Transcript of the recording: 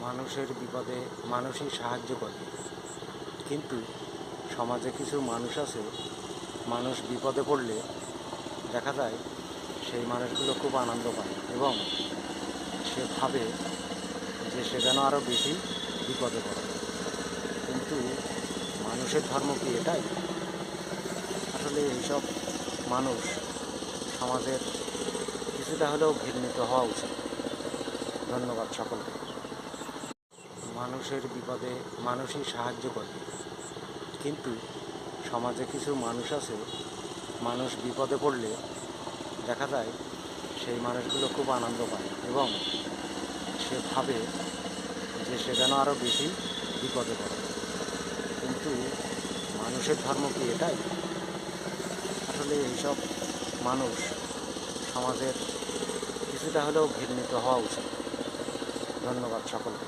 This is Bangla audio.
মানুষের বিপদে মানুষই সাহায্য করে, কিন্তু সমাজে কিছু মানুষ আছে, মানুষ বিপদে পড়লে দেখা যায় সেই মানুষগুলো খুব আনন্দ পায় এবং সে ভাবে যে সে যেন আরও বেশি বিপদে পড়ে। কিন্তু মানুষের ধর্ম কি এটাই? আসলে এইসব মানুষ সমাজের কিছুটা হলেও ঘৃণিত হওয়া উচিত। ধন্যবাদ সকলকে। মানুষের বিপদে মানুষই সাহায্য করে, কিন্তু সমাজে কিছু মানুষ আছে, মানুষ বিপদে পড়লে দেখা যায় সেই মানুষগুলো খুব আনন্দ পায় এবং সে ভাবে যে সে যেন আরও বেশি বিপদে পড়ে। কিন্তু মানুষের ধর্ম কি এটাই? আসলে এইসব মানুষ সমাজের কিছুটা হলেও ঘৃণিত হওয়া উচিত। ধন্যবাদ সকলকে।